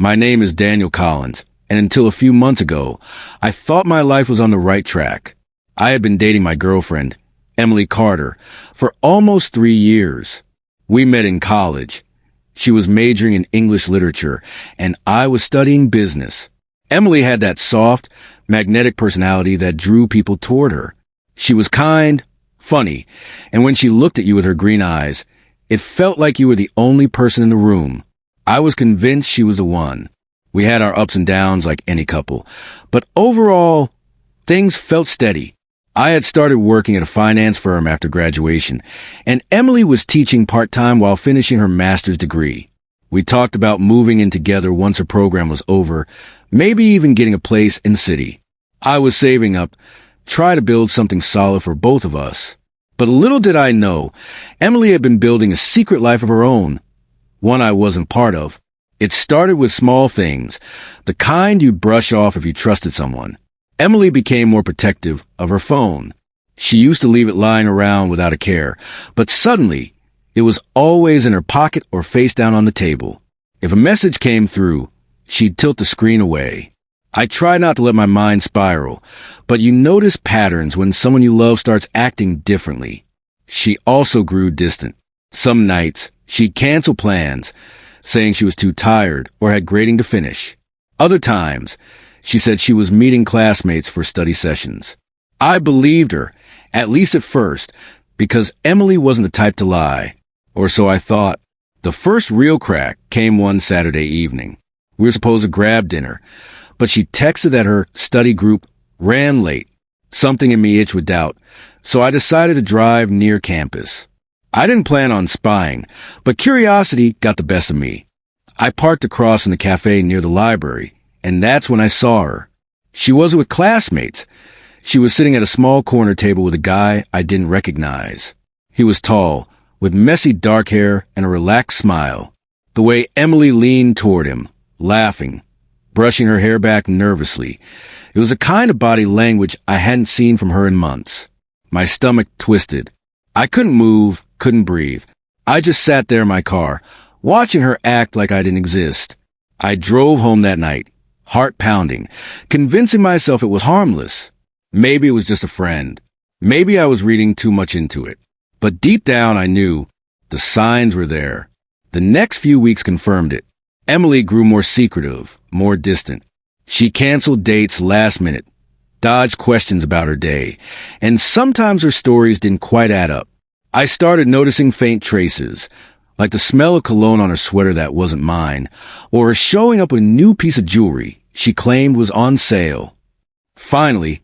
My name is Daniel Collins, and until a few months ago, I thought my life was on the right track. I had been dating my girlfriend, Emily Carter, for almost 3 years. We met in college. She was majoring in English literature, and I was studying business. Emily had that soft, magnetic personality that drew people toward her. She was kind, funny, and when she looked at you with her green eyes, it felt like you were the only person in the room. I was convinced she was the one. We had our ups and downs like any couple, but overall, things felt steady. I had started working at a finance firm after graduation, and Emily was teaching part-time while finishing her master's degree. We talked about moving in together once her program was over, maybe even getting a place in the city. I was saving up, try to build something solid for both of us. But little did I know, Emily had been building a secret life of her own, one I wasn't part of. It started with small things, the kind you'd brush off if you trusted someone. Emily became more protective of her phone. She used to leave it lying around without a care, but suddenly, it was always in her pocket or face down on the table. If a message came through, she'd tilt the screen away. I try not to let my mind spiral, but you notice patterns when someone you love starts acting differently. She also grew distant. Some nights, she'd cancel plans, saying she was too tired or had grading to finish. Other times, she said she was meeting classmates for study sessions. I believed her, at least at first, because Emily wasn't the type to lie. Or so I thought. The first real crack came one Saturday evening. We were supposed to grab dinner, but she texted that her study group ran late. Something in me itched with doubt, so I decided to drive near campus. I didn't plan on spying, but curiosity got the best of me. I parked across from the cafe near the library, and that's when I saw her. She wasn't with classmates. She was sitting at a small corner table with a guy I didn't recognize. He was tall, with messy dark hair and a relaxed smile. The way Emily leaned toward him, laughing, brushing her hair back nervously. It was a kind of body language I hadn't seen from her in months. My stomach twisted. I couldn't move, couldn't breathe. I just sat there in my car, watching her act like I didn't exist. I drove home that night, heart pounding, convincing myself it was harmless. Maybe it was just a friend. Maybe I was reading too much into it. But deep down I knew the signs were there. The next few weeks confirmed it. Emily grew more secretive, more distant. She canceled dates last minute, dodged questions about her day, and sometimes her stories didn't quite add up. I started noticing faint traces, like the smell of cologne on her sweater that wasn't mine, or her showing up with a new piece of jewelry she claimed was on sale. Finally,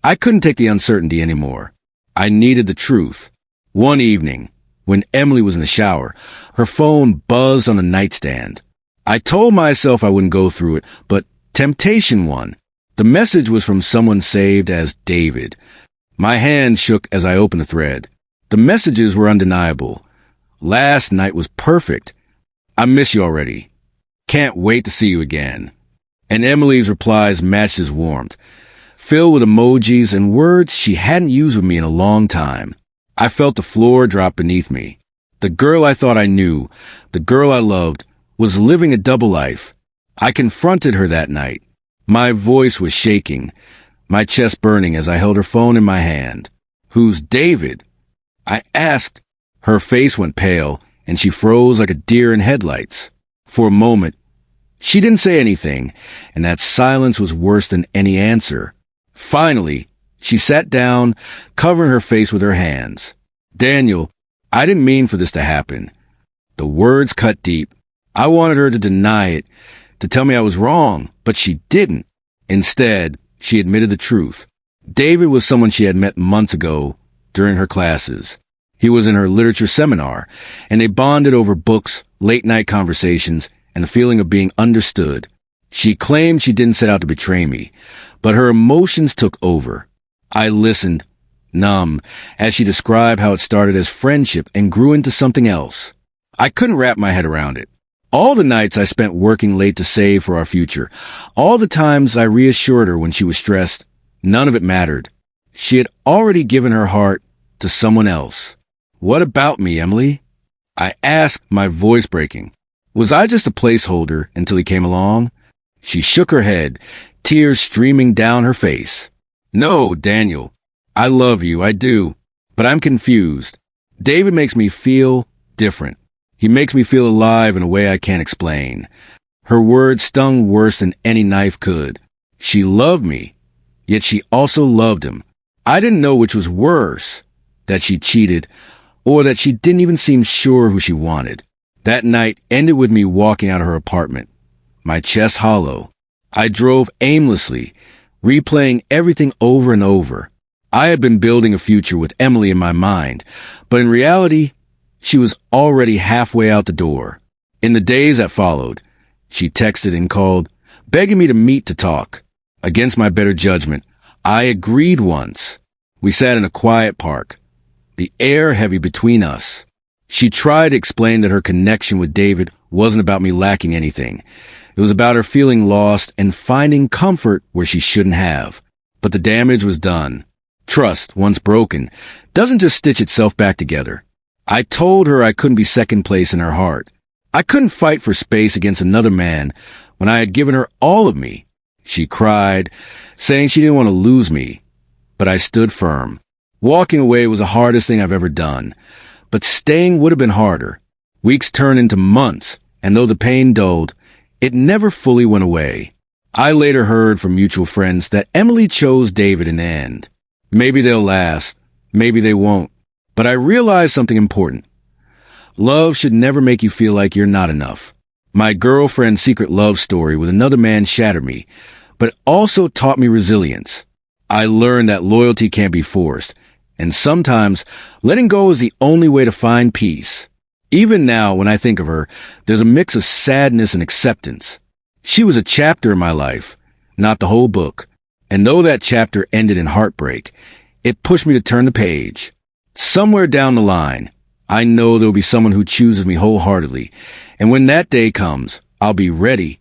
I couldn't take the uncertainty anymore. I needed the truth. One evening, when Emily was in the shower, her phone buzzed on the nightstand. I told myself I wouldn't go through it, but temptation won. The message was from someone saved as David. My hand shook as I opened the thread. The messages were undeniable. Last night was perfect. I miss you already. Can't wait to see you again. And Emily's replies matched his warmth, filled with emojis and words she hadn't used with me in a long time. I felt the floor drop beneath me. The girl I thought I knew, the girl I loved, was living a double life. I confronted her that night. My voice was shaking, my chest burning as I held her phone in my hand. "Who's David?" I asked. Her face went pale, and she froze like a deer in headlights. For a moment, she didn't say anything, and that silence was worse than any answer. Finally, she sat down, covering her face with her hands. "Daniel, I didn't mean for this to happen." The words cut deep. I wanted her to deny it, to tell me I was wrong, but she didn't. Instead, she admitted the truth. David was someone she had met months ago during her classes. He was in her literature seminar, and they bonded over books, late-night conversations, and the feeling of being understood. She claimed she didn't set out to betray me, but her emotions took over. I listened, numb, as she described how it started as friendship and grew into something else. I couldn't wrap my head around it. All the nights I spent working late to save for our future, all the times I reassured her when she was stressed, none of it mattered. She had already given her heart to someone else. "What about me, Emily?" I asked, my voice breaking. Was I just a placeholder until he came along? She shook her head, tears streaming down her face. No, Daniel. I love you, I do. But I'm confused. David makes me feel different. He makes me feel alive in a way I can't explain. Her words stung worse than any knife could. She loved me, yet she also loved him. I didn't know which was worse, that she cheated, or that she didn't even seem sure who she wanted. That night ended with me walking out of her apartment, my chest hollow. I drove aimlessly, replaying everything over and over. I had been building a future with Emily in my mind, but in reality, she was already halfway out the door. In the days that followed, she texted and called, begging me to meet to talk. Against my better judgment, I agreed once. We sat in a quiet park, the air heavy between us. She tried to explain that her connection with David wasn't about me lacking anything. It was about her feeling lost and finding comfort where she shouldn't have. But the damage was done. Trust, once broken, doesn't just stitch itself back together. I told her I couldn't be second place in her heart. I couldn't fight for space against another man when I had given her all of me. She cried, saying she didn't want to lose me. But I stood firm. Walking away was the hardest thing I've ever done. But staying would have been harder. Weeks turned into months, and though the pain dulled, it never fully went away. I later heard from mutual friends that Emily chose David in the end. Maybe they'll last, maybe they won't. But I realized something important. Love should never make you feel like you're not enough. My girlfriend's secret love story with another man shattered me, but it also taught me resilience. I learned that loyalty can't be forced, and sometimes letting go is the only way to find peace. Even now, when I think of her, there's a mix of sadness and acceptance. She was a chapter in my life, not the whole book. And though that chapter ended in heartbreak, it pushed me to turn the page. Somewhere down the line, I know there will be someone who chooses me wholeheartedly. And when that day comes, I'll be ready